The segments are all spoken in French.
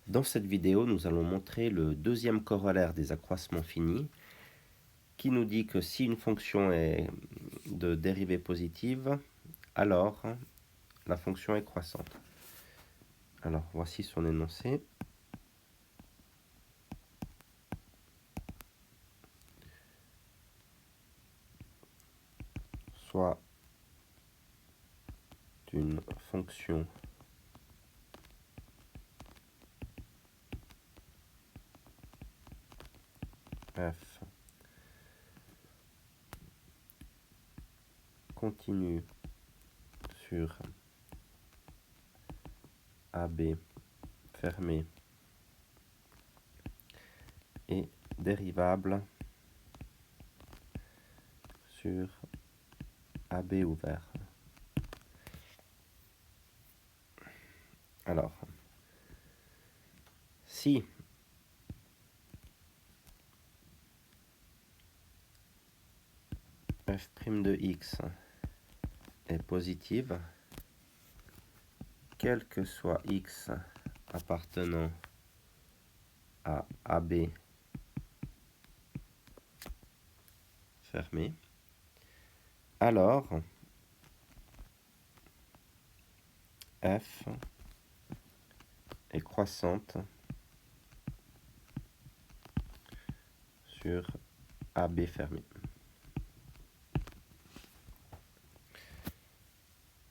Dans cette vidéo, nous allons montrer le deuxième corollaire des accroissements finis qui nous dit que si une fonction est de dérivée positive, alors la fonction est croissante. Alors, voici son énoncé. Soit une fonction f continue sur AB fermé et dérivable sur AB ouvert. Alors, si f' de x est positive, quel que soit x appartenant à AB fermé, alors f est croissante sur AB fermé.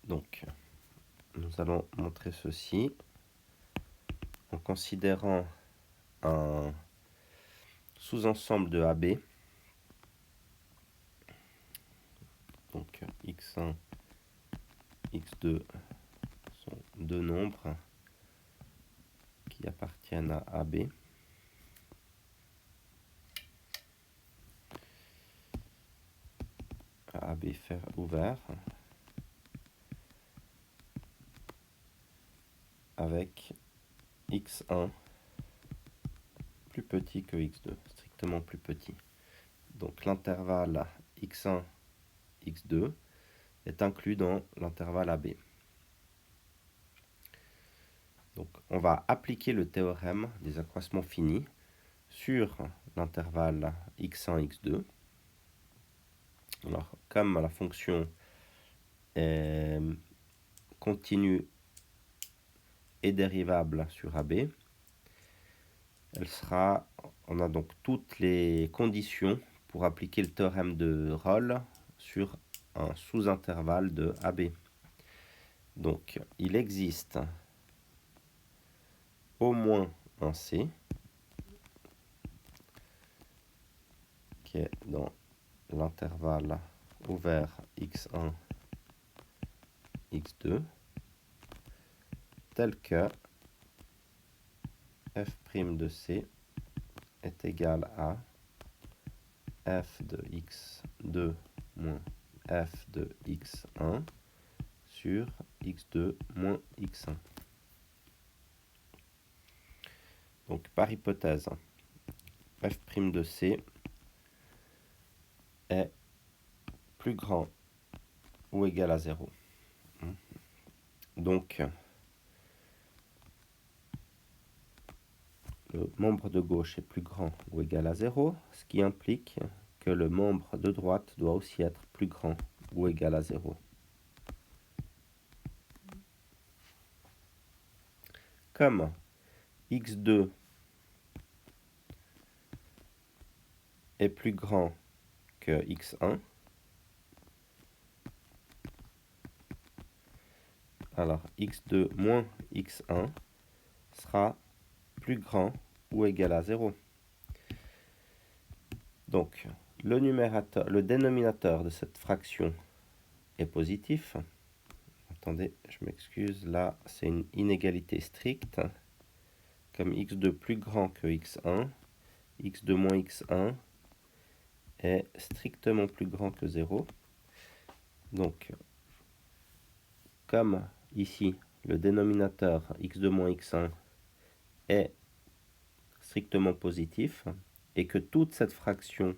Donc, nous allons montrer ceci en considérant un sous-ensemble de AB. Donc, x1, x2 sont deux nombres qui appartiennent à AB. AB ouvert avec x1 plus petit que x2, strictement plus petit. Donc l'intervalle x1, x2 est inclus dans l'intervalle AB. Donc on va appliquer le théorème des accroissements finis sur l'intervalle x1, x2. Alors comme la fonction est continue et dérivable sur AB, on a donc toutes les conditions pour appliquer le théorème de Rolle sur un sous-intervalle de AB. Donc, il existe au moins un C qui est dans l'intervalle ouvert x1, x2, tel que f' de C est égal à f de x2 moins f de x1 sur x2 moins x1. Donc, par hypothèse, f' de C est plus grand ou égal à 0. Donc, le membre de gauche est plus grand ou égal à 0, ce qui implique que le membre de droite doit aussi être plus grand ou égal à 0. Comme x2 est plus grand que x1, alors x2 moins x1 sera plus grand ou égal à 0. Donc, le dénominateur de cette fraction est positif. Attendez, je m'excuse, là c'est une inégalité stricte. Comme x2 plus grand que x1, x2 moins x1 est strictement plus grand que 0. Donc, comme ici, le dénominateur x2 moins x1 est strictement positif, et que toute cette fraction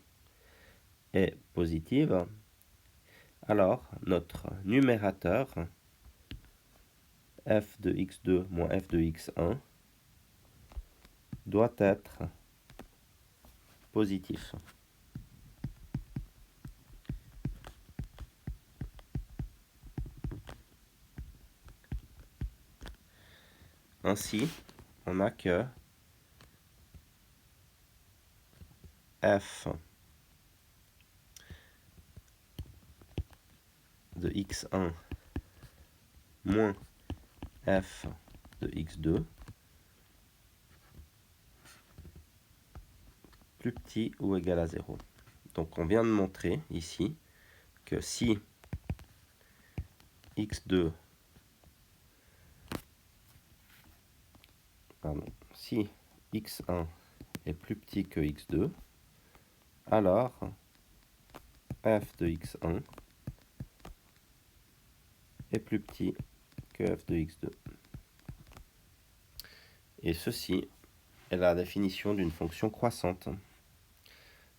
est positive, alors notre numérateur f de x2 moins f de x1 doit être positif. Ainsi, on a que f de x1 moins f de x2 plus petit ou égal à 0. Donc on vient de montrer ici que si x2 si x1 est plus petit que x2, alors f de x1 est plus petit que f de x2. Et ceci est la définition d'une fonction croissante.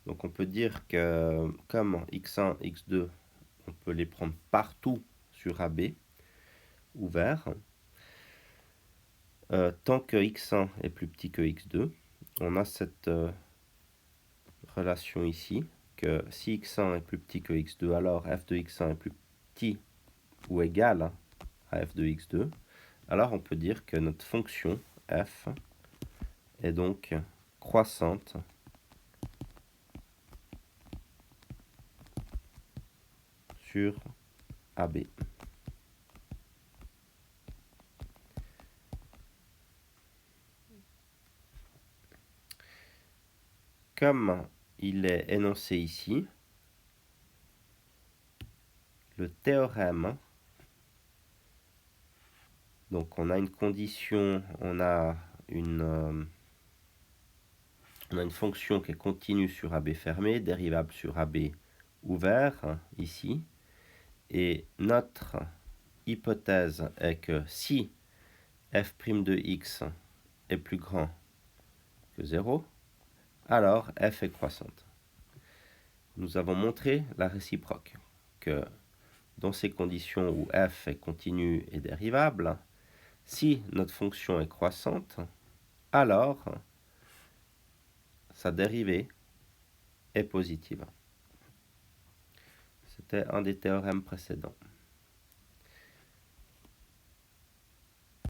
Donc on peut dire que comme x1, x2, on peut les prendre partout sur AB, ouvert. Tant que x1 est plus petit que x2, on a cette relation ici, que si x1 est plus petit que x2, alors f de x1 est plus petit ou égal à f de x2. Alors on peut dire que notre fonction f est donc croissante sur AB. Comme il est énoncé ici, le théorème, donc on a une condition, on a une fonction qui est continue sur AB fermé, dérivable sur AB ouvert, ici. Et notre hypothèse est que si f' de x est plus grand que 0, alors f est croissante. Nous avons montré la réciproque, que dans ces conditions où f est continue et dérivable, si notre fonction est croissante, alors sa dérivée est positive. C'était un des théorèmes précédents.